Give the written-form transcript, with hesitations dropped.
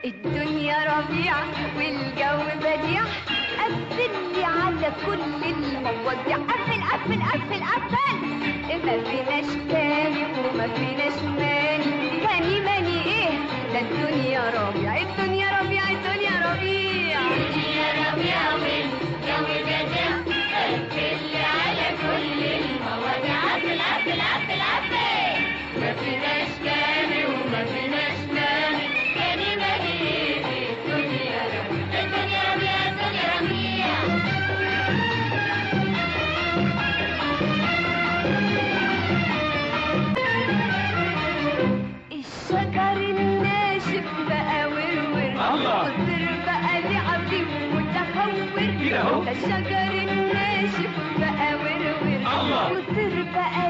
الدنيا ربيع والجو بديع، قفلي على كل المواضيع، قفل قفل قفل قفل. ما فيناش تاني وما فيناش ماني، تاني ماني ايه؟ ده الدنيا ربيع، الدنيا ربيع، الدنيا ربيع، الدنيا ربيع والجو بديع، قفلي على كل المواضيع، قفل قفل قفل قفل. ما فيناش تاني وما فيناش ماني، تاني ماني ايه؟ الدنيا ربيع، الدنيا ربيع، الدنيا ربيع. الشجر الناشف بقى ورور، والطير بقى لعبي ومتهور. الشجر الناشف بقى ورور، والطير بقى